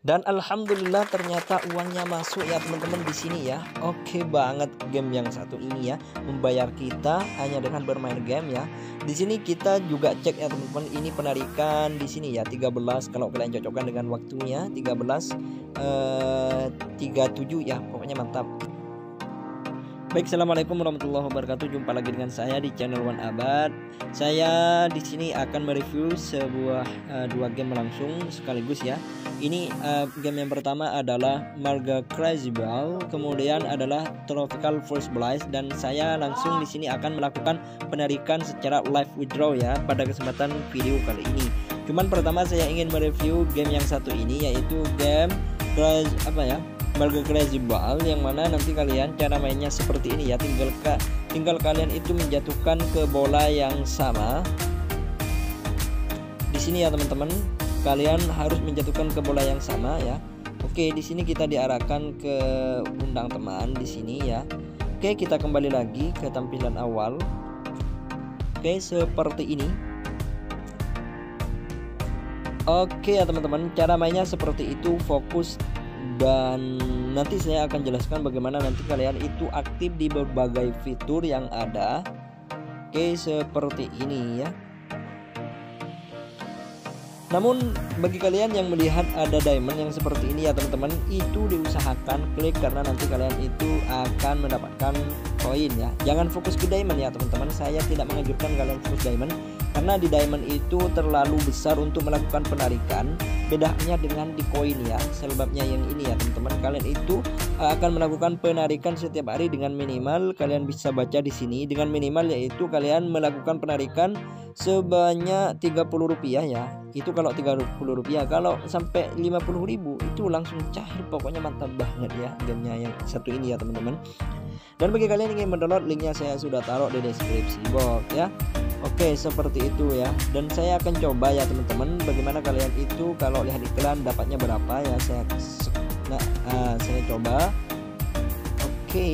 Dan alhamdulillah ternyata uangnya masuk ya teman-teman di sini ya. Oke banget game yang satu ini ya, membayar kita hanya dengan bermain game ya. Di sini kita juga cek ya teman-teman, ini penarikan di sini ya 13 kalau kalian cocokkan dengan waktunya 13 37 ya, pokoknya mantap. Baik, assalamualaikum warahmatullahi wabarakatuh. Jumpa lagi dengan saya di channel One Abad. Saya di sini akan mereview sebuah dua game langsung sekaligus ya. Ini game yang pertama adalah Marga Crazy Ball, kemudian adalah Tropical Force Blast, dan saya langsung di sini akan melakukan penarikan secara live withdraw ya pada kesempatan video kali ini. Cuman pertama saya ingin mereview game yang satu ini, yaitu game Marga Crazy Ball, yang mana nanti kalian cara mainnya seperti ini ya. Tinggal kalian itu menjatuhkan ke bola yang sama. Di sini ya teman-teman, kalian harus menjatuhkan ke bola yang sama ya. Oke, di sini kita diarahkan ke undang teman di sini ya. Oke, kita kembali lagi ke tampilan awal. Oke, seperti ini. Oke ya teman-teman, cara mainnya seperti itu, fokus, dan nanti saya akan jelaskan bagaimana nanti kalian itu aktif di berbagai fitur yang ada. Oke, seperti ini ya. Namun bagi kalian yang melihat ada diamond yang seperti ini ya teman-teman, itu diusahakan klik karena nanti kalian itu akan mendapatkan koin ya. Jangan fokus ke diamond ya teman-teman. Saya tidak menganjurkan kalian fokus diamond karena di diamond itu terlalu besar untuk melakukan penarikan. Bedanya dengan di koin ya. Sebabnya yang ini ya teman-teman, kalian itu akan melakukan penarikan setiap hari dengan minimal, kalian bisa baca di sini, dengan minimal yaitu kalian melakukan penarikan sebanyak Rp30 ya. Itu kalau Rp30. Kalau sampai Rp50.000 itu langsung cair, pokoknya mantap banget ya gamenya yang satu ini ya teman-teman. Dan bagi kalian yang ingin mendownload, linknya saya sudah taruh di deskripsi box ya. Oke, seperti itu ya. Dan saya akan coba ya teman-teman, bagaimana kalian itu kalau lihat iklan dapatnya berapa ya. Saya coba. Oke,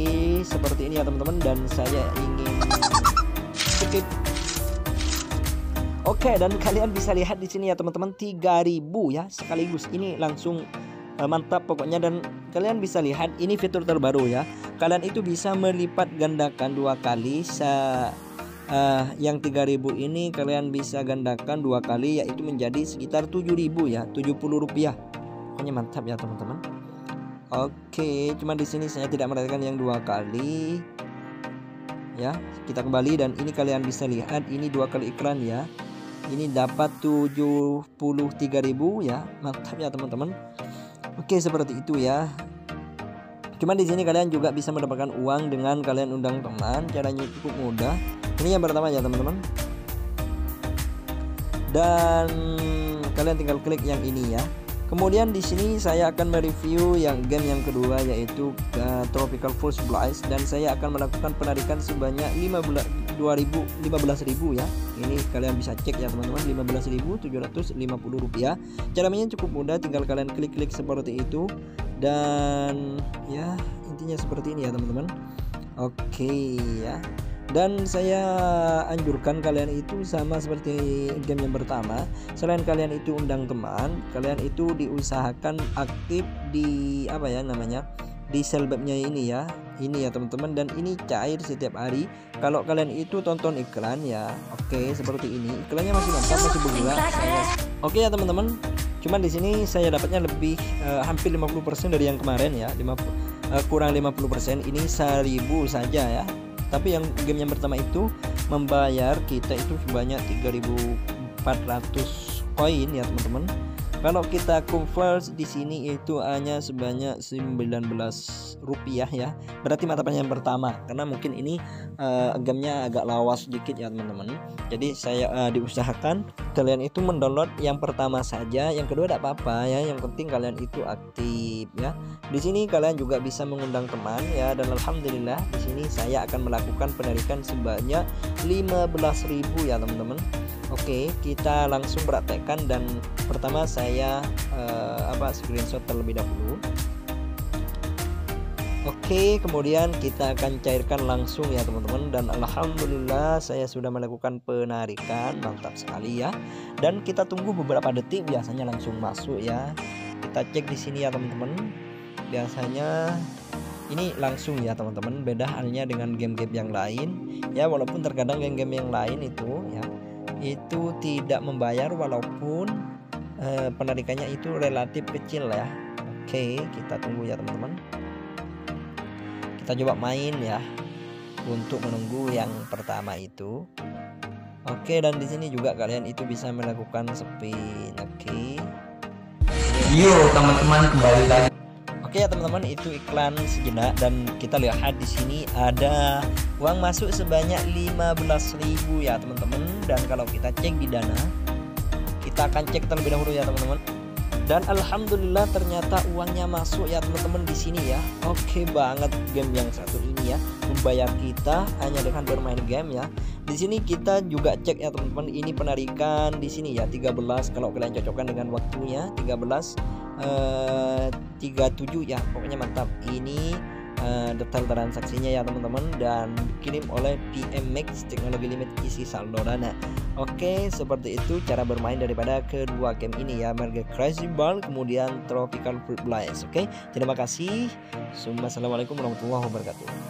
seperti ini ya teman-teman, dan saya ingin skip. Oke, dan kalian bisa lihat di sini ya teman-teman, 3.000 ya sekaligus. Ini langsung mantap pokoknya. Dan kalian bisa lihat ini fitur terbaru ya. Kalian itu bisa melipat gandakan 2 kali. Yang 3.000 ini kalian bisa gandakan 2 kali, yaitu menjadi sekitar 7.000 ya, Rp70. Pokoknya mantap ya teman-teman. Oke, cuma di sini saya tidak merasakan yang 2 kali. Ya, kita kembali, dan ini kalian bisa lihat ini 2 kali iklan ya. Ini dapat 73.000 ya. Mantap ya teman-teman. Oke, seperti itu ya. Cuman di sini kalian juga bisa mendapatkan uang dengan kalian undang teman. Caranya cukup mudah. Ini yang pertama ya teman-teman. Dan kalian tinggal klik yang ini ya. Kemudian di sini saya akan mereview yang game yang kedua, yaitu Tropical Force Blast, dan saya akan melakukan penarikan sebanyak 15.000 ya. Ini kalian bisa cek ya teman-teman, Rp15.750. Cara mainnya cukup mudah, tinggal kalian klik-klik seperti itu, dan ya intinya seperti ini ya teman-teman. Oke ya. Dan saya anjurkan kalian itu sama seperti game yang pertama. Selain kalian itu undang teman, kalian itu diusahakan aktif di di selbabnya ini ya. Ini ya teman-teman, dan ini cair setiap hari. Kalau kalian itu tonton iklan ya. Oke, seperti ini. Iklannya masih mantap, masih bergerak. Oke ya teman-teman. Cuman di sini saya dapatnya lebih hampir 50% dari yang kemarin ya. Kurang 50%. Ini 1.000 saja ya. Tapi yang game yang pertama itu membayar kita itu sebanyak 3.400 koin ya teman-teman. Kalau kita convert di sini itu hanya sebanyak Rp19 ya. Berarti matapannya yang pertama, karena mungkin ini gamenya agak lawas sedikit ya teman-teman. Jadi saya diusahakan kalian itu mendownload yang pertama saja, yang kedua tidak apa-apa ya. Yang penting kalian itu aktif ya. Di sini kalian juga bisa mengundang teman ya, dan alhamdulillah di sini saya akan melakukan penarikan sebanyak 15.000 ya teman-teman. Oke, kita langsung praktekkan, dan pertama saya screenshot terlebih dahulu. Oke, kemudian kita akan cairkan langsung ya teman-teman, dan alhamdulillah saya sudah melakukan penarikan. Mantap sekali ya. Dan kita tunggu beberapa detik, biasanya langsung masuk ya. Kita kita cek di sini ya teman-teman. Biasanya ini langsung ya teman-teman, beda halnya dengan game-game yang lain ya, walaupun terkadang game-game yang lain itu ya itu tidak membayar walaupun penarikannya itu relatif kecil ya. Oke, kita tunggu ya teman-teman. Kita coba main ya untuk menunggu yang pertama itu. Oke, dan di sini juga kalian itu bisa melakukan spin. Oke. Yuk teman-teman, kembali lagi. Oke ya teman-teman, itu iklan sejenak dan kita lihat di sini ada uang masuk sebanyak 15.000 ya teman-teman. Dan kalau kita cek di Dana, kita akan cek terlebih dahulu ya teman-teman. Dan alhamdulillah ternyata uangnya masuk ya teman-teman di sini ya. Oke banget, game yang satu ini ya membayar kita hanya dengan bermain game ya. Di sini kita juga cek ya teman-teman, ini penarikan di sini ya 13, kalau kalian cocokkan dengan waktunya 37 ya, pokoknya mantap. Ini detail transaksinya ya teman-teman, dan dikirim oleh PMX Teknologi Limit isi saldo Dana. Oke, seperti itu cara bermain daripada kedua game ini ya, Merge Crazy Ball kemudian Tropical Fruit Blast. Oke, terima kasih. Assalamualaikum warahmatullahi wabarakatuh.